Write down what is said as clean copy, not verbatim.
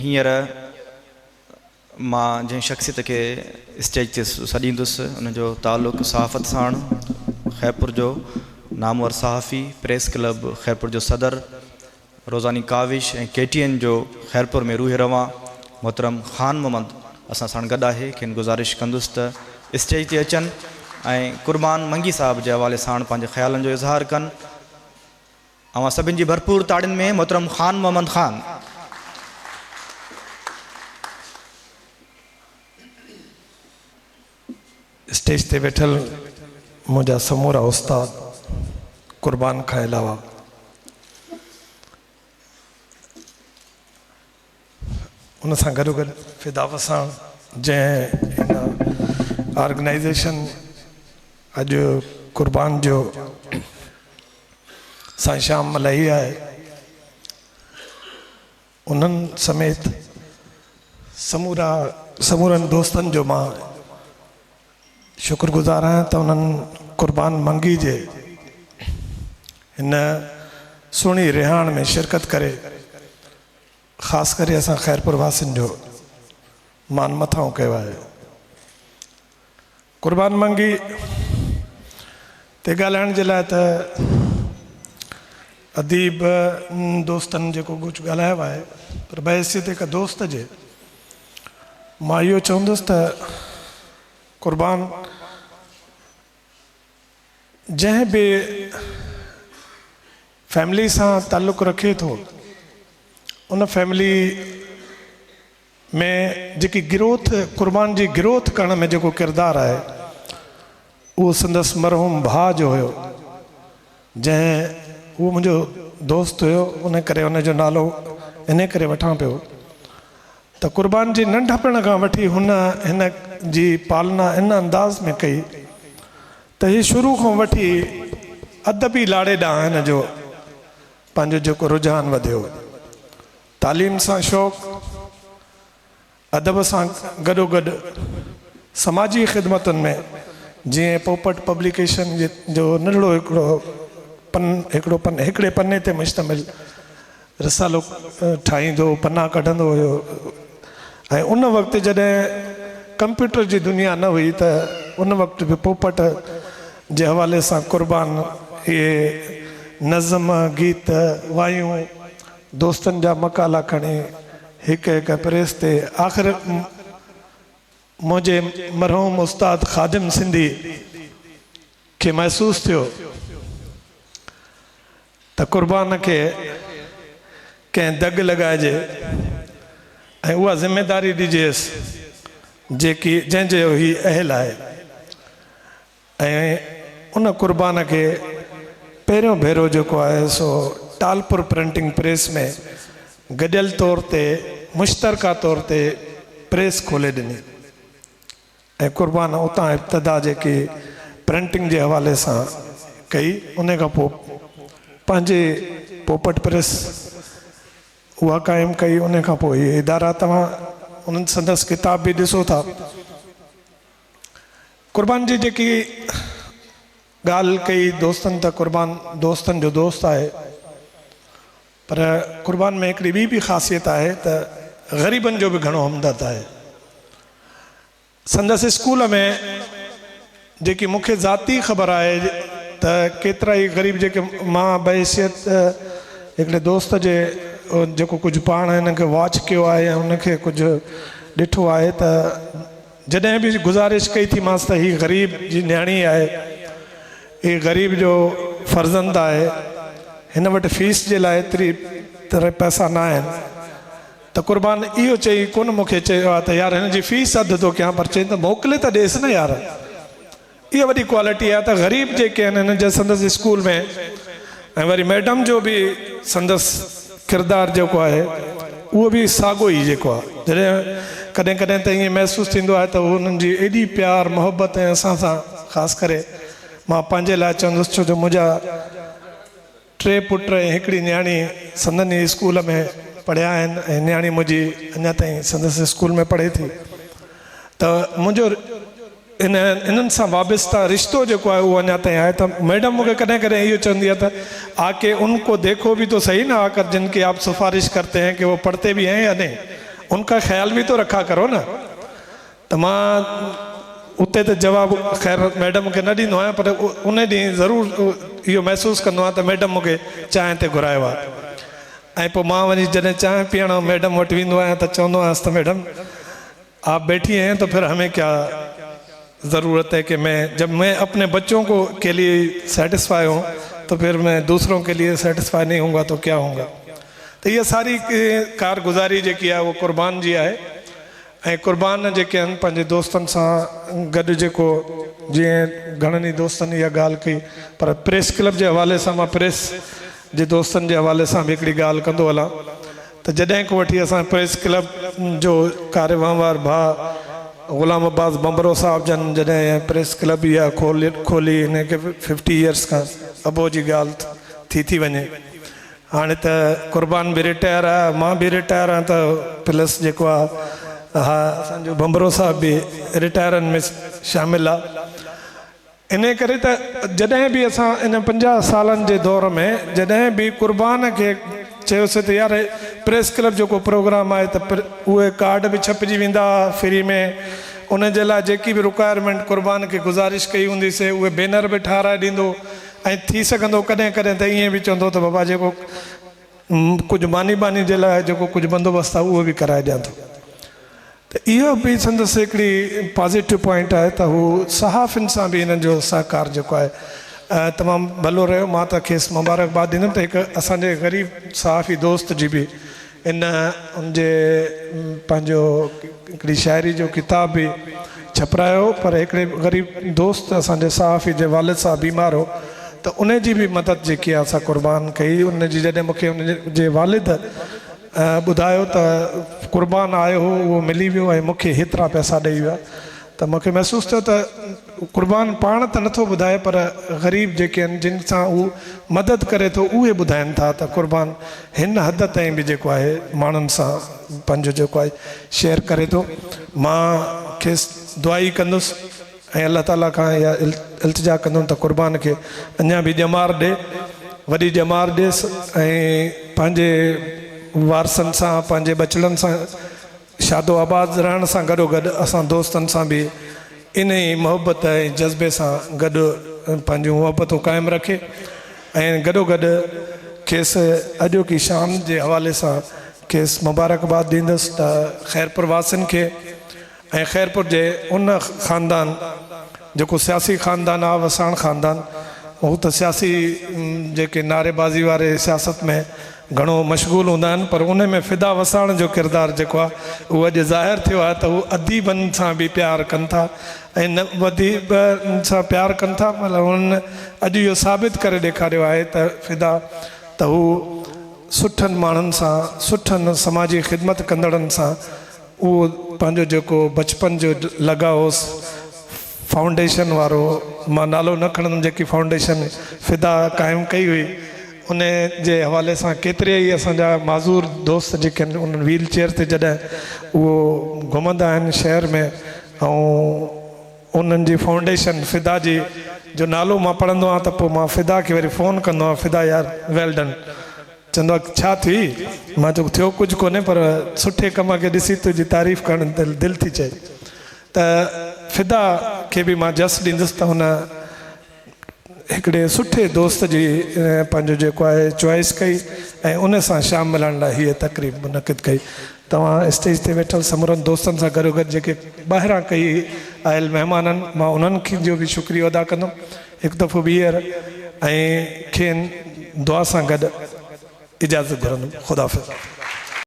हींअर मां जंहिं शख़्सियत के स्टेज ते सॾींदुसि उनजो ताल्लुक़ु सहाफ़त साण। खैरपुर जो नामवर सहाफ़ी, प्रेस क्लब खैरपुर जो सदर, रोज़ानी काविश ऐं KTN जो खैरपुर में रूह रवां मोहतरम ख़ान मोहम्मद असां साण गॾु आहे। खेनि गुज़ारिश कंदुसि त स्टेज ते अचनि ऐं क़ुर्बान मंगी साहब जे हवाले साण पंहिंजे ख़्यालनि जो इज़हार कनि। अवां सभिनि जी भरपूर ताड़ियुनि में मोहतरम ख़ान मोहम्मद ख़ान। स्टेज ते वेठल मुंहिंजा समूरा उस्ताद क़ुर्बान खां अलावा उन सां गॾोगॾु फिदाव सां जंहिं हिन ऑर्गेनाइज़ेशन अॼु क़ुर्बान जो साईं शाम मल्हाई आहे, उन्हनि समेत समूरनि दोस्तनि जो मां शुक्रगुज़ार आहियां त उन्हनि क़ुर्बान मंगी जे हिन सुहिणी रिहाण में शिरकत करे ख़ासि करे असां खैरपुर वासियुनि जो मान मथां कयो आहे। क़ुर्बान मंगी ते ॻाल्हाइण जे लाइ त अदीब दोस्तनि जेको कुझु ॻाल्हायो आहे, पर बहसियत हिकु दोस्त जे मां इहो चवंदुसि त क़ुर्बान जंहिं बि फैमिली सां ताल्लुक़ु रखे थो उन फैमिली में जेकी गिरोथ क़ुर्बान जी गिरोथ करण में जेको किरदारु आहे उहो संदसि मरहूम भाउ जो हुयो, जंहिं उहो मुंहिंजो दोस्त हुयो। उन करे उनजो नालो इन करे वठां पियो त क़ुर्बान जी नंढपण खां वठी हिन जी पालना इन अंदाज़ में कई त हीअ शुरू खां वठी अदबी लाड़े ॾांहुं हिन जो पंहिंजो जेको रुझान वधियो। तालीम सां शौक़ु, अदब सां गॾोगॾु समाजी ख़िदमतुनि में, जीअं पोपट पब्लिकेशन जो नंढड़ो हिकिड़े पने ते मुश्तमिल रिसालो ठाहींदो, पना कढंदो हुयो। ऐं उन वक़्तु जॾहिं कंप्यूटर जी दुनिया न हुई त उन वक़्तु बि पोपट जे हवाले सां क़ुर्बान इहे नज़म, गीत, वायूं, दोस्तनि जा मकाला खणी हिकु हिकु प्रेस ते आख़िर मुंहिंजे मरहूम उस्ताद ख़ादिम सिंधी खे महसूसु थियो त क़ुर्बान खे कंहिं दग लॻाइजे ऐं उहा ज़िमेदारी ॾिजेसि जंहिंजो ही अहल आहे। ऐं उन क़ुर्बान खे पहिरियों भेरो जेको आहे सो टालपुर प्रिंटिंग प्रेस में गॾियल तौर ते मुश्तरका तौर ते प्रेस खोले ॾिनी ऐं क़ुर्बान उतां इब्तिदा जेकी प्रिंटिंग जे हवाले सां कई, उन खां पोइ पंहिंजे पोपट प्रेस उहा क़ाइमु कई। उन खां पोइ इहे इदारा तव्हां उन्हनि संदसि किताब बि ॾिसो था। क़ुर्बान जी जेकी ॻाल्हि कई दोस्तनि, त क़ुर्बान दोस्तनि जो दोस्त आहे, पर क़ुर्बान में हिकिड़ी ॿी बि ख़ासियत आहे त ग़रीबनि जो बि घणो हमदर्द आहे। संदसि स्कूल में जेकी मूंखे ज़ाती ख़बर आहे त केतिरा ई ग़रीब जेके मां बहसियत हिकिड़े दोस्त जे जेको कुझु पाण हिनखे वॉच कयो आहे या हुनखे कुझु ॾिठो आहे त जॾहिं बि गुज़ारिश कई थी मांसि त हीअ ग़रीब जी न्याणी आहे, हीअ ग़रीब जो फ़र्ज़ंद आहे, हिन वटि फीस जे लाइ एतिरी तरह पैसा न आहिनि। त क़ुर्बान इहो चई कोन मूंखे चयो आहे त यार हिन जी फीस अधु थो कयां, पर चई त मोकिले त ॾेसि न यार। इहा वॾी क्वालिटी आहे त ग़रीब जेके आहिनि हिन जे संदसि स्कूल में, ऐं वरी मैडम जो बि संदसि किरदारु जेको आहे उहो बि साॻियो ई जेको आहे। जॾहिं कॾहिं कॾहिं त ईअं महसूसु थींदो आहे त उन्हनि जी एॾी प्यार मोहबत ऐं असां सां ख़ासि करे मां पंहिंजे लाइ चवंदुसि, छो जो मुंहिंजा 3 पुट ऐं हिकिड़ी न्याणी संदनि स्कूल में पढ़िया आहिनि ऐं न्याणी मुंहिंजी अञा ताईं संदसि स्कूल में पढ़े थी। त मुंहिंजो इन्हनि सां वाबस्ता रिश्तो जेको आहे उहो अञा ताईं आहे। त मैडम मूंखे कॾहिं कॾहिं इहो चवंदी आहे त आके उनको देखो भी तो सही ना आकर जिनकी आप सिफारिश करते हैं कि वो पढ़ते भी हैं या नहीं। उनका ख्याल भी तो रखा करो न। त मां उते त जवाबु ख़ैर मैडम खे न ॾींदो आहियां, पर उन ॾींहुं ज़रूरु इहो महसूसु कंदो आहियां त मैडम मूंखे चांहि ते घुरायो आहे। ऐं पोइ मां वञी जॾहिं चांहि पीअण मैडम वटि वेंदो आहियां त चवंदो आहियांसि त मैडम आप बैठी हैं तो फिर हमें क्या ज़रूरत है कि जब मैं अपने बच्चों को के लिए सेटिस्फाई हूँ तो फिर मैं दूसरों के लिए सेटिस्फाई नहीं होऊंगा तो क्या होऊंगा। तो ये सारी कारगुज़ारी जेकी आहे उहो क़ुर्बान जी आहे। ऐं क़ुर्बान जेके आहिनि पंहिंजे दोस्तनि सां गॾु जेको जीअं घणनि ई दोस्तनि इहा ॻाल्हि कई, पर प्रेस क्लब जे हवाले सां मां प्रेस जे दोस्तनि जे हवाले सां बि हिकिड़ी ॻाल्हि कंदो हलां त जॾहिं खां वठी असां प्रेस क्लब जो कार्यवाहवार भाउ ग़ुलाम अब्बास बंबरो साहिब जन जॾहिं प्रेस क्लब इहा खोली हिनखे 50 इयर्स खां अबो जी ॻाल्हि थी वञे। हाणे त क़ुर्बान बि रिटायर आहे, मां बि रिटायर आहियां, त प्लस जेको आहे हा असांजो बंबरो साहिब बि रिटायरनि में शामिल आहे। इन करे त जॾहिं बि असां इन 50 सालनि जे दौर में जॾहिं बि क़ुर्बान खे चयोसीं त यार प्रेस क्लब जो को प्रोग्राम आहे त उहे कार्ड बि छपिजी वेंदा फ्री में। उन जे लाइ जेकी बि रिक्वायरमेंट क़ुर्बान खे गुज़ारिश कई हूंदी से उहे बैनर बि ठाराए ॾींदो। ऐं थी सघंदो कॾहिं कॾहिं त ईअं बि चवंदो त बाबा जेको कुझु मानी बानी जे लाइ जेको कुझु बंदोबस्तु आहे उहो बि कराए ॾियां थो। त इहो बि संदसि हिकिड़ी पॉज़िटिव पॉइंट आहे त हू सहाफ़िन सां बि हिननि जो सहकार जेको आहे तमामु भलो रहियो। मां त खेसि मुबारकबाद ॾींदुमि त हिकु असांजे ग़रीब सहाफ़ी दोस्त जी बि इन उनजे पंहिंजो हिकिड़ी शाइरी जो किताब बि छपरायो, पर हिकिड़े ग़रीब दोस्त असांजे सहाफ़ी जे वालिद साहब बीमार हो त उन जी बि मदद जेकी आहे असां क़ुर्बान कई। उन जी जॾहिं मूंखे उन जे वालिद ॿुधायो त क़ुर्बान आयो हो उहो मिली वियो ऐं मूंखे हेतिरा पैसा ॾेई विया, त मूंखे महसूसु थियो त क़ुर्बान पाण त नथो ॿुधाए पर ग़रीब जेके आहिनि जिन सां उहो मदद करे थो उहे ॿुधाइनि था त क़ुर्बान हिन हद ताईं बि जेको आहे माण्हुनि सां पंहिंजो जेको आहे शेयर करे थो। मां खेसि दुआ ई कंदुसि ऐं अलाह ताला खां इहा इल्तिजा कंदुमि त क़ुर्बान खे अञा बि ॼमार ॾे, वॾी ॼमार ॾिएसि ऐं पंहिंजे वारसनि सां पंहिंजे बचड़नि सां शादो आबाद रहण सां गॾोगॾु असां दोस्तनि सां बि इन ई मोहबत ऐं जज़्बे सां गॾु पंहिंजूं मोहबतूं क़ाइमु रखे। ऐं गॾोगॾु खेसि अॼोकी शाम जे हवाले सां खेसि मुबारकबाद ॾींदुसि त ख़ैरपुर वासियुनि खे ऐं ख़ैरपुर जे उन ख़ानदान जेको सियासी ख़ानदान आहे वसाण ख़ानदान, हू त सियासी जेके नारेबाज़ी वारे सियासत में घणो मशगूल हूंदा आहिनि, पर उन में फ़िदा वसाण जो किरदारु जेको आहे उहो अॼु ज़ाहिर थियो आहे त हू अदीबनि सां बि प्यारु कनि था ऐं न वधीक सां प्यारु कनि था। मतिलबु हुननि अॼु इहो साबित करे ॾेखारियो आहे त फ़िदा त हू सुठनि माण्हुनि सां सुठनि समाजी ख़िदमत कंदड़नि सां उहो पंहिंजो जेको बचपन जो लॻाव होसि फाउंडेशन वारो, मां नालो न खणंदुमि, जेकी फाउंडेशन फ़िदा क़ाइमु कई हुई उन जे हवाले सां केतिरे ई असांजा माज़ूर दोस्त जेके आहिनि उन्हनि व्हील चेयर ते जॾहिं उहो घुमंदा आहिनि शहर में ऐं उन्हनि जी फाउंडेशन फ़िदा जी जो नालो मां पढ़ंदो आहियां त पोइ मां फ़िदा खे वरी फ़ोन कंदो आहियां, फ़िदा यार वेल डन, चवंदो आहे छा थी, मां चयो थियो कुझु कोन्हे पर सुठे कम खे ॾिसी तुंहिंजी तारीफ़ करण दिलि थी चए। त फ़िदा खे बि मां जस ॾींदुसि त हुन हिकिड़े सुठे दोस्त जी पंहिंजो जेको आहे चॉइस कई ऐं उन सां शाम मिलण लाइ हीअ तक़रीब मुनक़िद कई। तव्हां स्टेज ते वेठल समूरनि दोस्तनि सां गॾोगॾु जेके ॿाहिरां कई आयल महिमाननि, मां उन्हनि खे जो बि शुक्रिया अदा कंदुमि हिकु दफ़ो ॿीहर ऐं खेनि दुआ सां गॾु इजाज़त घुरंदुमि। ख़ुदा हाफ़िज़।